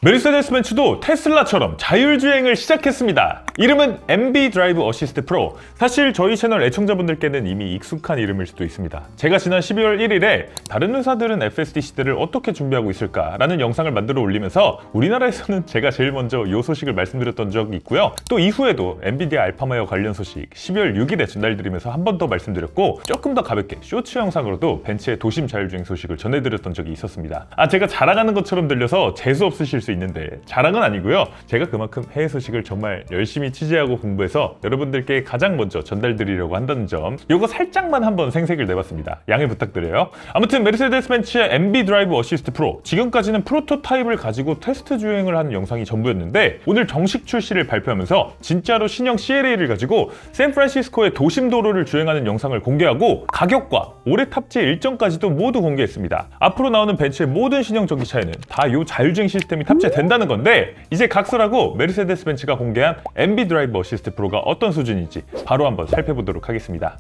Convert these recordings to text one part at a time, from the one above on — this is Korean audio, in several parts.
메르세데스 벤츠도 테슬라처럼 자율주행을 시작했습니다. 이름은 MB 드라이브 어시스트 프로. 사실 저희 채널 애청자분들께는 이미 익숙한 이름일 수도 있습니다. 제가 지난 12월 1일에 다른 회사들은 FSD 시대를 어떻게 준비하고 있을까라는 영상을 만들어 올리면서 우리나라에서는 제가 제일 먼저 이 소식을 말씀드렸던 적이 있고요. 또 이후에도 엔비디아 알파마이어 관련 소식 12월 6일에 전달드리면서 한 번 더 말씀드렸고, 조금 더 가볍게 쇼츠 영상으로도 벤츠의 도심 자율주행 소식을 전해드렸던 적이 있었습니다. 제가 자랑하는 것처럼 들려서 재수 없으실 수 있는데 자랑은 아니고요. 제가 그만큼 해외 소식을 정말 열심히 취재하고 공부해서 여러분들께 가장 먼저 전달드리려고 한다는 점, 요거 살짝만 한번 생색을 내봤습니다. 양해 부탁드려요. 아무튼 메르세데스 벤츠의 MB 드라이브 어시스트 프로, 지금까지는 프로토타입을 가지고 테스트 주행을 하는 영상이 전부였는데, 오늘 정식 출시를 발표하면서 진짜로 신형 CLA를 가지고 샌프란시스코의 도심 도로를 주행하는 영상을 공개하고 가격과 올해 탑재 일정까지도 모두 공개했습니다. 앞으로 나오는 벤츠의 모든 신형 전기차에는 다 요 자율주행 시스템이 탑재된다는 건데, 이제 각설하고 메르세데스 벤츠가 공개한 MB 드라이브 어시스트 프로가 어떤 수준인지 바로 한번 살펴보도록 하겠습니다.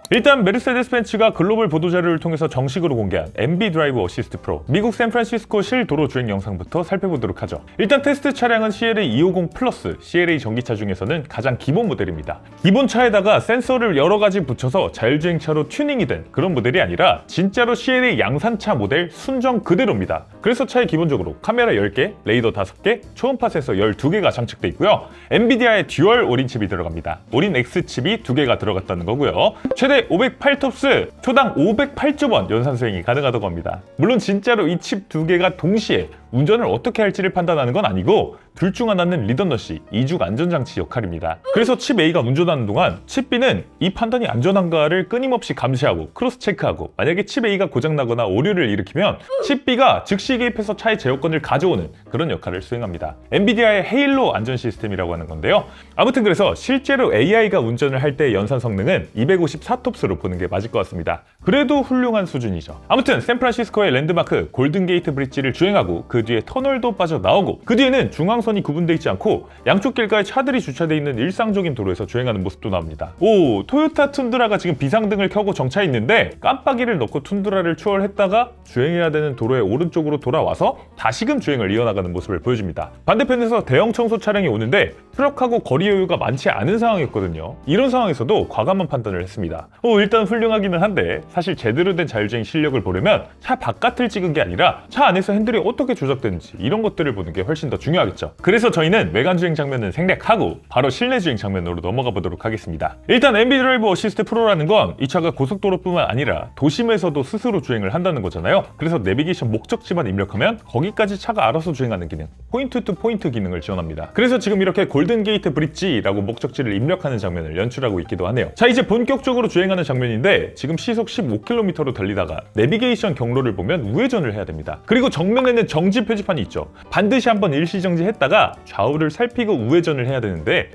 일단 메르세데스 벤츠가 글로벌 보도자료를 통해서 정식으로 공개한 MB 드라이브 어시스트 프로, 미국 샌프란시스코 실 도로 주행 영상부터 살펴보도록 하죠. 일단 테스트 차량은 CLA 250 플러스, CLA 전기차 중에서는 가장 기본 모델입니다. 기본 차에다가 센서를 여러 가지 붙여서 자율주행차로 튜닝이 된 그런 모델이 아니라 진짜로 CLA 양산차 모델 순정 그대로입니다. 그래서 차에 기본적으로 카메라 10개, 레이더 5개, 초음파 센서 12개가 장착돼 있고요. 엔비디아의 듀얼 오린 칩이 들어갑니다. 오린 X 칩이 2개가 들어갔다는 거고요. 최대 508톱스, 초당 508주번 연산 수행이 가능하다고 합니다. 물론 진짜로 이 칩 2개가 동시에 운전을 어떻게 할지를 판단하는 건 아니고, 둘 중 하나는 리던러시, 이중 안전장치 역할입니다. 그래서 칩 A가 운전하는 동안 칩 B는 이 판단이 안전한가를 끊임없이 감시하고 크로스 체크하고, 만약에 칩 A가 고장나거나 오류를 일으키면 칩 B가 즉시 개입해서 차의 제어권을 가져오는 그런 역할을 수행합니다. 엔비디아의 헤일로 안전 시스템이라고 하는 건데요. 아무튼 그래서 실제로 AI가 운전을 할 때의 연산 성능은 254톱스로 보는 게 맞을 것 같습니다. 그래도 훌륭한 수준이죠. 아무튼 샌프란시스코의 랜드마크 골든게이트 브릿지를 주행하고 그 뒤에 터널도 빠져나오고, 그 뒤에는 중앙선이 구분되어 있지 않고 양쪽 길가에 차들이 주차되어 있는 일상적인 도로에서 주행하는 모습도 나옵니다. 오, 토요타 툰드라가 지금 비상등을 켜고 정차해 있는데 깜빡이를 넣고 툰드라를 추월했다가 주행해야 되는 도로의 오른쪽으로 돌아와서 다시금 주행을 이어나가는 모습을 보여줍니다. 반대편에서 대형 청소 차량이 오는데 트럭하고 거리 여유가 많지 않은 상황이었거든요. 이런 상황에서도 과감한 판단을 했습니다. 일단 훌륭하기는 한데, 사실 제대로 된 자율주행 실력을 보려면 차 바깥을 찍은 게 아니라 차 안에서 핸들이 어떻게 조작되는지 이런 것들을 보는 게 훨씬 더 중요하겠죠. 그래서 저희는 외관 주행 장면은 생략하고 바로 실내 주행 장면으로 넘어가 보도록 하겠습니다. 일단 MB 드라이브 어시스트 프로라는 건 이 차가 고속도로뿐만 아니라 도심에서도 스스로 주행을 한다는 거잖아요. 그래서 내비게이션 목적지만 입력하면 거기까지 차가 알아서 주행하는 기능, 포인트 투 포인트 기능을 지원합니다. 그래서 지금 이렇게 골든게이트 브릿지라고 목적지를 입력하는 장면을 연출하고 있기도 하네요. 자, 이제 본격적으로 주행하는 장면인데, 지금 시속 15km로 달리다가 내비게이션 경로를 보면 우회전을 해야 됩니다. 그리고 정면에는 정지 표지판이 있죠. 반드시 한번 일시정지했다가 좌우를 살피고 우회전을 해야 되는데,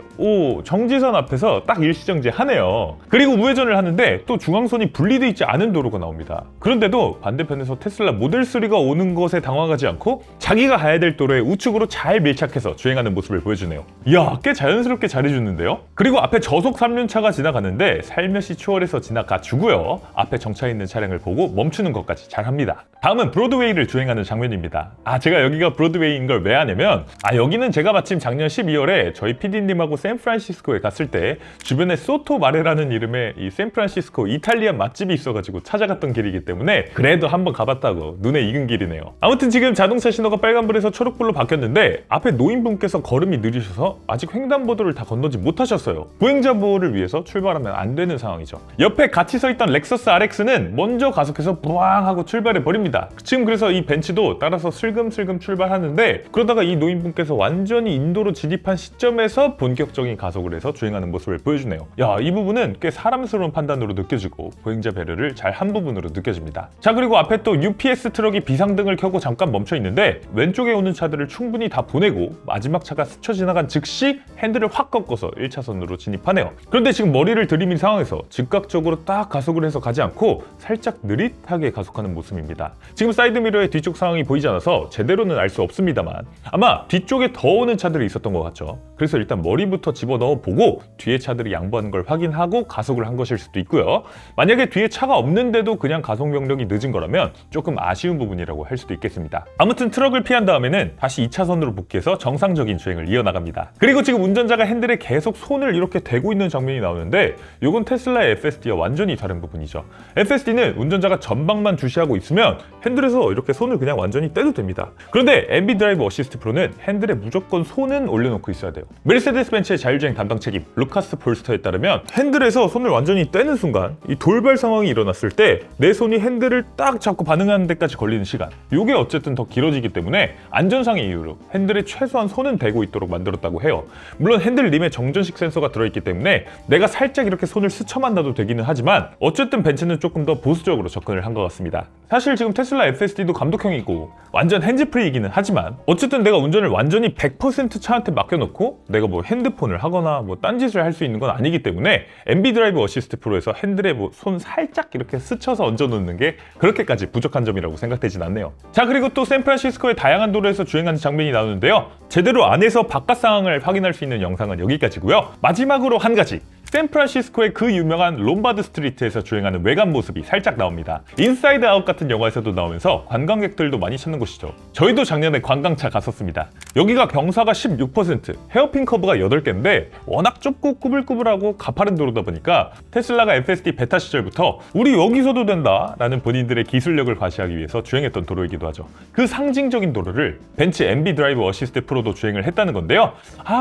정지선 앞에서 딱 일시정지 하네요. 그리고 우회전을 하는데 또 중앙선이 분리되어 있지 않은 도로가 나옵니다. 그런데도 반대편에서 테슬라 모델 3가 오는 것에 당황하지 않고 자기가 가야 될 도로에 우측으로 잘 밀착해서 주행하는 모습을 보여주네요. 이야, 꽤 자연스럽게 잘해주는데요. 그리고 앞에 저속 3륜차가 지나가는데 살며시 추월해서 지나가 주고요. 앞에 정차해 있는 차량을 보고 멈추는 것까지 잘합니다. 다음은 브로드웨이를 주행하는 장면입니다. 제가 여기가 브로드웨이인 걸 왜 아냐면, 여기는 제가 마침 작년 12월에 저희 PD님하고 샌프란시스코에 갔을 때 주변에 소토 마레라는 이름의 이 샌프란시스코 이탈리안 맛집이 있어가지고 찾아갔던 길이기 때문에 그래도 한번 가봤다고 눈에 익은 길이네요. 아무튼 지금 자동차 신호가 빨간불에서 초록불로 바뀌었는데, 앞에 노인분께서 걸음이 느리셔서 아직 횡단보도를 다 건너지 못하셨어요. 보행자 보호를 위해서 출발하면 안 되는 상황이죠. 옆에 같이 서 있던 렉서스 RX는 먼저 가속해서 부앙 하고 출발해 버립니다. 지금 그래서 이 벤츠도 따라서 슬금슬금 출발하는데, 그러다가 이 노인분께서 완전히 인도로 진입한 시점에서 본격적인 가속을 해서 주행하는 모습을 보여주네요. 이 부분은 꽤 사람스러운 판단으로 느껴지고 보행자 배려를 잘 한 부분으로 느껴집니다. 자, 그리고 앞에 또 UPS 트럭이 비상등을 켜고 잠깐 멈춰 있는데, 왼쪽에 오는 차들을 충분히 다 보내고 마지막 차가 스쳐 지나간 즉시 핸들을 확 꺾어서 1차선으로 진입하네요. 그런데 지금 머리를 들이민 상황에서 즉각적으로 딱 가속을 해서 가지 않고 살짝 느릿하게 가속하는 모습입니다. 지금 사이드미러의 뒤쪽 상황이 보이지 않아서 제대로는 알 수 없습니다만 아마 뒤쪽에 더 오는 차들이 있었던 것 같죠. 그래서 일단 머리부터 집어넣어 보고 뒤에 차들이 양보하는 걸 확인하고 가속을 한 것일 수도 있고요. 만약에 뒤에 차가 없는데도 그냥 가속 명령이 늦은 거라면 조금 아쉬운 부분이라고 할 수도 있겠습니다. 아무튼 트럭을 피한 다음에는 다시 2차선으로 복귀해서 정상적인 주행을 이어나갑니다. 그리고 지금 운전자가 핸들에 계속 손을 이렇게 대고 있는 장면이 나오는데 이건 테슬라의 FSD와 완전히 다른 부분이죠. FSD는 운전자가 전방만 주시하고 있으면 핸들에서 이렇게 손을 그냥 완전히 떼도 됩니다. 그런데 MB 드라이브 어시스트 프로는 핸들에 무조건 손은 올려놓고 있어야 돼요. 메르세데스 벤츠의 자율주행 담당 책임 루카스 폴스터에 따르면 핸들에서 손을 완전히 떼는 순간 이 돌발 상황이 일어났을 때 내 손이 핸들을 딱 잡고 반응하는 데까지 걸리는 시간, 이게 어쨌든 더 길어지기 때문에 안전상의 이유로 핸들에 최소한 손은 대고 있도록 만들었다고 해요. 물론 핸들 림에 정전식 센서가 들어있기 때문에 내가 살짝 이렇게 손을 스쳐만 놔도 되기는 하지만 어쨌든 벤츠는 조금 더 보수적으로 접근을 한 것 같습니다. 사실 지금 테슬라 FSD도 감독형이고 완전 핸즈프리이기는 하지만 어쨌든 내가 운전을 완전히 100% 차한테 맡겨놓고 내가 뭐 핸드폰을 하거나 뭐 딴짓을 할 수 있는 건 아니기 때문에 MB 드라이브 어시스트 프로에서 핸들에 뭐 손 살짝 이렇게 스쳐서 얹어놓는 게 그렇게까지 부족한 점이라고 생각되진 않네요. 자, 그리고 또 샌프란시스코의 다양한 도로에서 주행하는 장면이 나오는데요. 제대로 안에서 바깥 상황을 확인할 수 있는 영상은 여기까지고요. 마지막으로 한 가지, 샌프란시스코의 그 유명한 롬바드 스트리트에서 주행하는 외관 모습이 살짝 나옵니다. 인사이드 아웃 같은 영화에서도 나오면서 관광객들도 많이 찾는 곳이죠. 저희도 작년에 관광차 갔었습니다. 여기가 경사가 16%, 헤어핀 커브가 8개인데 워낙 좁고 꾸불꾸불하고 가파른 도로다 보니까 테슬라가 FSD 베타 시절부터 우리 여기서도 된다 라는 본인들의 기술력을 과시하기 위해서 주행했던 도로이기도 하죠. 그 상징적인 도로를 벤츠 MB 드라이브 어시스트 프로도 주행을 했다는 건데요.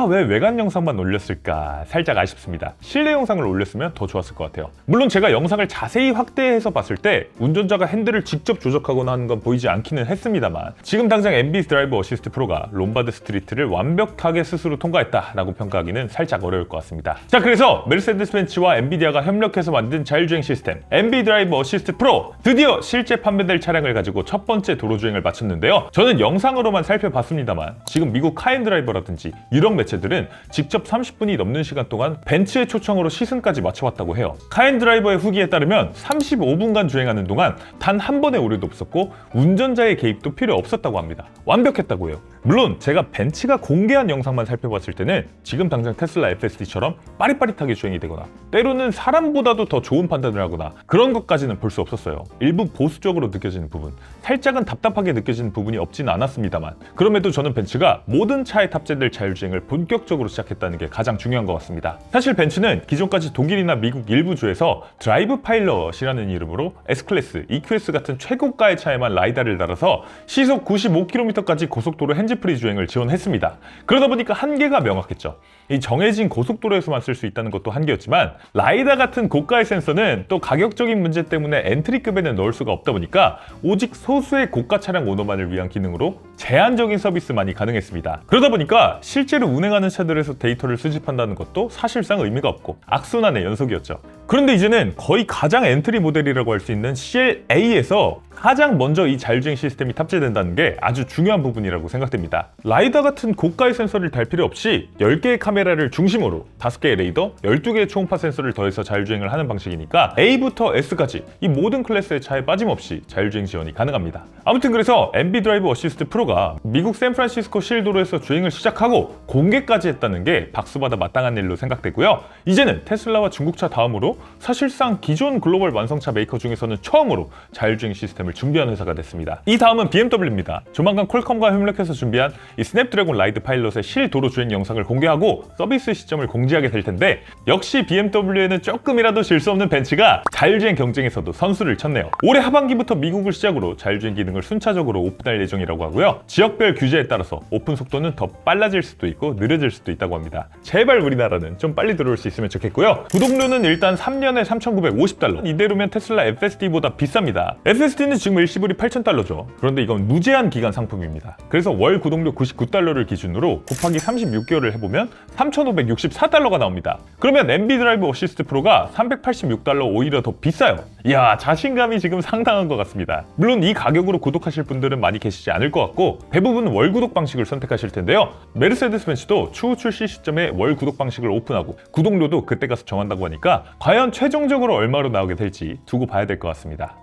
왜 외관 영상만 올렸을까 살짝 아쉽습니다. 실내 영상을 올렸으면 더 좋았을 것 같아요. 물론 제가 영상을 자세히 확대해서 봤을 때 운전자가 핸들을 직접 조작하거나 하는 건 보이지 않기는 했습니다만 지금 당장 MB 드라이브 어시스트 프로가 롬바드 스트리트를 완벽하게 스스로 통과했다라고 평가하기는 살짝 어려울 것 같습니다. 자, 그래서 메르세데스 벤츠와 엔비디아가 협력해서 만든 자율주행 시스템 MB 드라이브 어시스트 프로, 드디어 실제 판매될 차량을 가지고 첫 번째 도로주행을 마쳤는데요. 저는 영상으로만 살펴봤습니다만 지금 미국 카인드라이버라든지 유럽 매체들은 직접 30분이 넘는 시간 동안 벤츠의 초청으로 시승까지 마쳐왔다고 해요. 카인드라이버의 후기에 따르면 35분간 주행하는 동안 단 한 번의 오류도 없었고 운전자의 개입도 필요 없었다고 합니다. 완벽했다고 해요. 물론 제가 벤츠가 공개한 영상만 살펴봤을 때는 지금 당장 테슬라 FSD처럼 빠릿빠릿하게 주행이 되거나 때로는 사람보다도 더 좋은 판단을 하거나 그런 것까지는 볼 수 없었어요. 일부 보수적으로 느껴지는 부분, 살짝은 답답하게 느껴지는 부분이 없지는 않았습니다만 그럼에도 저는 벤츠가 모든 차에 탑재될 자율주행을 본격적으로 시작했다는 게 가장 중요한 것 같습니다. 사실 벤츠는 기존까지 독일이나 미국 일부 주에서 드라이브 파일럿이라는 이름으로 S클래스, EQS 같은 최고가의 차에만 라이다를 달아서 시속 95km까지 고속도로 핸즈프리 주행을 지원했습니다. 그러다 보니까 한계가 명확했죠. 이 정해진 고속도로에서만 쓸 수 있다는 것도 한계였지만 라이다 같은 고가의 센서는 또 가격적인 문제 때문에 엔트리급에는 넣을 수가 없다 보니까 오직 소수의 고가 차량 오너만을 위한 기능으로 제한적인 서비스만이 가능했습니다. 그러다 보니까 실제로 운행하는 차들에서 데이터를 수집한다는 것도 사실상 의미가 없고 악순환의 연속이었죠. 그런데 이제는 거의 가장 엔트리 모델이라고 할 수 있는 CLA에서 가장 먼저 이 자율주행 시스템이 탑재된다는 게 아주 중요한 부분이라고 생각됩니다. 라이다 같은 고가의 센서를 달 필요 없이 10개의 카메라를 중심으로 5개의 레이더, 12개의 초음파 센서를 더해서 자율주행을 하는 방식이니까 A부터 S까지 이 모든 클래스의 차에 빠짐없이 자율주행 지원이 가능합니다. 아무튼 그래서 MB 드라이브 어시스트 프로가 미국 샌프란시스코 실도로에서 주행을 시작하고 공개까지 했다는 게 박수받아 마땅한 일로 생각되고요. 이제는 테슬라와 중국차 다음으로 사실상 기존 글로벌 완성차 메이커 중에서는 처음으로 자율주행 시스템을 준비한 회사가 됐습니다. 이 다음은 BMW입니다. 조만간 퀄컴과 협력해서 준비한 이 스냅드래곤 라이드 파일럿의 실도로 주행 영상을 공개하고 서비스 시점을 공지하게 될 텐데 역시 BMW에는 조금이라도 질 수 없는 벤츠가 자율주행 경쟁에서도 선수를 쳤네요. 올해 하반기부터 미국을 시작으로 자율주행 기능을 순차적으로 오픈할 예정이라고 하고요. 지역별 규제에 따라서 오픈 속도는 더 빨라질 수도 있고 느려질 수도 있다고 합니다. 제발 우리나라는 좀 빨리 들어올 수 있으면 좋겠고요. 구독료는 일단 3년에 $3,950. 이대로면 테슬라 FSD보다 비쌉니다. FSD는 지금 일시불이 $8,000죠. 그런데 이건 무제한 기간 상품입니다. 그래서 월 구독료 $99를 기준으로 곱하기 36개월을 해보면 $3,564가 나옵니다. 그러면 MB 드라이브 어시스트 프로가 $386 오히려 더 비싸요. 이야, 자신감이 지금 상당한 것 같습니다. 물론 이 가격으로 구독하실 분들은 많이 계시지 않을 것 같고 있고 대부분 월 구독 방식을 선택하실 텐데요. 메르세데스 벤츠도 추후 출시 시점에 월 구독 방식을 오픈하고 구독료도 그때 가서 정한다고 하니까 과연 최종적으로 얼마로 나오게 될지 두고 봐야 될 것 같습니다.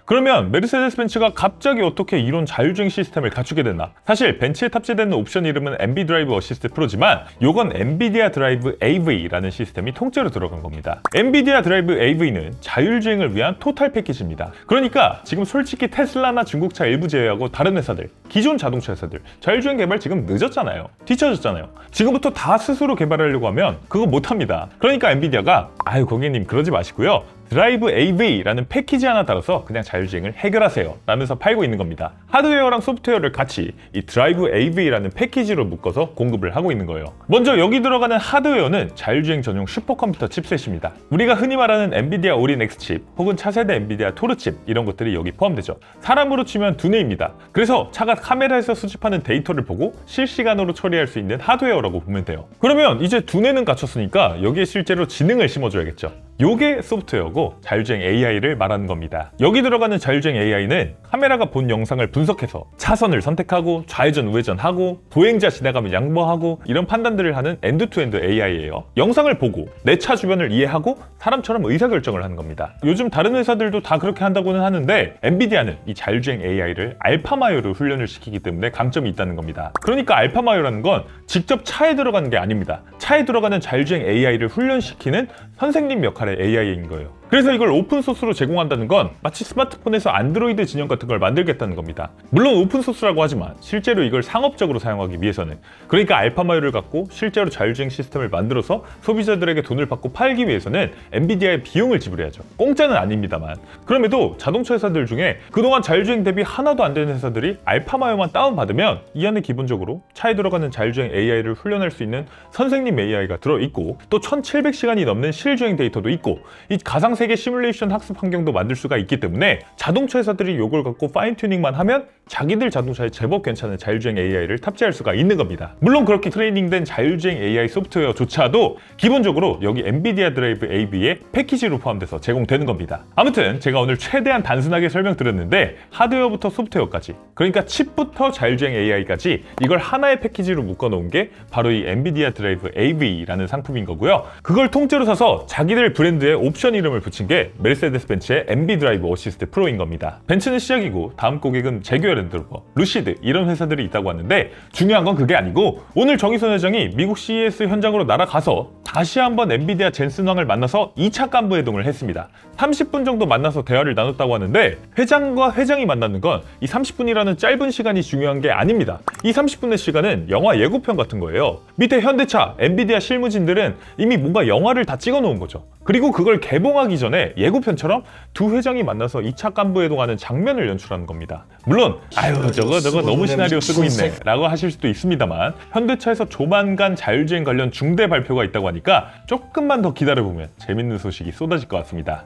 그러면 메르세데스 벤츠가 갑자기 어떻게 이런 자율주행 시스템을 갖추게 됐나? 사실 벤츠에 탑재되는 옵션 이름은 MB 드라이브 어시스트 프로지만 요건 엔비디아 드라이브 AV라는 시스템이 통째로 들어간 겁니다. 엔비디아 드라이브 AV는 자율주행을 위한 토탈 패키지입니다. 그러니까 지금 솔직히 테슬라나 중국차 일부 제외하고 다른 회사들, 기존 자동차 회사들 자율주행 개발 지금 늦었잖아요. 뒤처졌잖아요. 지금부터 다 스스로 개발하려고 하면 그거 못합니다. 그러니까 엔비디아가 아유 고객님 그러지 마시고요. 드라이브 AV라는 패키지 하나 따라서 그냥 자율주행을 해결하세요 라면서 팔고 있는 겁니다. 하드웨어랑 소프트웨어를 같이 이 드라이브 AV라는 패키지로 묶어서 공급을 하고 있는 거예요. 먼저 여기 들어가는 하드웨어는 자율주행 전용 슈퍼컴퓨터 칩셋입니다. 우리가 흔히 말하는 엔비디아 오린 X 칩 혹은 차세대 엔비디아 토르 칩 이런 것들이 여기 포함되죠. 사람으로 치면 두뇌입니다. 그래서 차가 카메라에서 수집하는 데이터를 보고 실시간으로 처리할 수 있는 하드웨어라고 보면 돼요. 그러면 이제 두뇌는 갖췄으니까 여기에 실제로 지능을 심어줘야겠죠. 요게 소프트웨어고 자율주행 AI를 말하는 겁니다. 여기 들어가는 자율주행 AI는 카메라가 본 영상을 분석해서 차선을 선택하고 좌회전 우회전하고 보행자 지나가면 양보하고 이런 판단들을 하는 엔드투엔드 AI예요. 영상을 보고 내 차 주변을 이해하고 사람처럼 의사결정을 하는 겁니다. 요즘 다른 회사들도 다 그렇게 한다고는 하는데 엔비디아는 이 자율주행 AI를 알파마요로 훈련을 시키기 때문에 강점이 있다는 겁니다. 그러니까 알파마요라는 건 직접 차에 들어가는 게 아닙니다. 차에 들어가는 자율주행 AI를 훈련시키는 선생님 역할의 AI인 거예요. 그래서 이걸 오픈소스로 제공한다는 건 마치 스마트폰에서 안드로이드 진영 같은 걸 만들겠다는 겁니다. 물론 오픈소스라고 하지만 실제로 이걸 상업적으로 사용하기 위해서는 그러니까 알파마요를 갖고 실제로 자율주행 시스템을 만들어서 소비자들에게 돈을 받고 팔기 위해서는 엔비디아의 비용을 지불해야죠. 공짜는 아닙니다만 그럼에도 자동차 회사들 중에 그동안 자율주행 대비 하나도 안 되는 회사들이 알파마요만 다운받으면 이 안에 기본적으로 차에 들어가는 자율주행 AI를 훈련할 수 있는 선생님 AI가 들어있고 또 1700시간이 넘는 실주행 데이터도 있고 이 가상세계 시뮬레이션 학습 환경도 만들 수가 있기 때문에 자동차 회사들이 이걸 갖고 파인 튜닝만 하면 자기들 자동차에 제법 괜찮은 자율주행 AI를 탑재할 수가 있는 겁니다. 물론 그렇게 트레이닝된 자율주행 AI 소프트웨어조차도 기본적으로 여기 엔비디아 드라이브 AV의 패키지로 포함돼서 제공되는 겁니다. 아무튼 제가 오늘 최대한 단순하게 설명드렸는데 하드웨어부터 소프트웨어까지 그러니까 칩부터 자율주행 AI까지 이걸 하나의 패키지로 묶어놓은 게 바로 이 엔비디아 드라이브 AV라는 상품인 거고요. 그걸 통째로 사서 자기들 브랜드에 옵션 이름을 붙인 게 메르세데스 벤츠의 MB 드라이브 어시스트 프로인 겁니다. 벤츠는 시작이고 다음 고객은 제규어 랜드로버, 루시드 이런 회사들이 있다고 하는데 중요한 건 그게 아니고 오늘 정의선 회장이 미국 CES 현장으로 날아가서 다시 한번 엔비디아 젠슨 왕을 만나서 2차 간부 회동을 했습니다. 30분 정도 만나서 대화를 나눴다고 하는데 회장과 회장이 만나는 건 이 30분이라는 짧은 시간이 중요한 게 아닙니다. 이 30분의 시간은 영화 예고편 같은 거예요. 밑에 현대차, 엔비디아 실무진들은 이미 뭔가 영화를 다 찍어 놓은 거죠. 그리고 그걸 개봉하기 전에 예고편처럼 두 회장이 만나서 2차 간부 회동하는 장면을 연출하는 겁니다. 물론 아유 저거 너무 시나리오 쓰고 있네 라고 하실 수도 있습니다만 현대차에서 조만간 자율주행 관련 중대 발표가 있다고 하니까 조금만 더 기다려보면 재밌는 소식이 쏟아질 것 같습니다.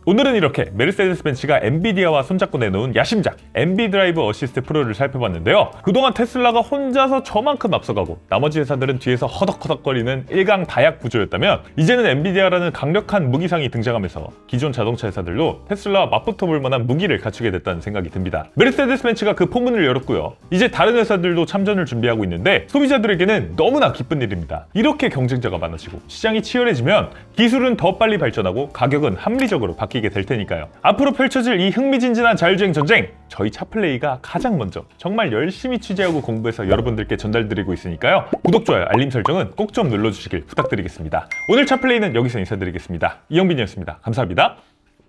오늘은 이렇게 메르세데스 벤츠가 엔비디아와 손잡고 내놓은 야심작 MB 드라이브 어시스트 프로를 살펴봤는데요. 그동안 테슬라가 혼자서 저만큼 앞서가고 나머지 회사들은 뒤에서 허덕허덕거리는 일강다약 구조였다면 이제는 엔비디아라는 강력한 무기상이 등장하면서 기존 자동차 회사들도 테슬라와 맞붙어볼 만한 무기를 갖추게 됐다는 생각이 듭니다. 메르세데스 벤츠가 그 포문을 열었고요. 이제 다른 회사들도 참전을 준비하고 있는데 소비자들에게는 너무나 기쁜 일입니다. 이렇게 경쟁자가 많아지고 시장이 치열해지면 기술은 더 빨리 발전하고 가격은 합리적으로 바뀌게 될 테니까요. 앞으로 펼쳐질 이 흥미진진한 자율주행 전쟁 저희 차플레이가 가장 먼저 정말 열심히 취재하고 공부해서 여러분들께 전달드리고 있으니까요. 구독, 좋아요, 알림 설정은 꼭 좀 눌러주시길 부탁드리겠습니다. 오늘 차플레이는 여기서 인사드리겠습니다. 이영빈이었습니다. 감사합니다.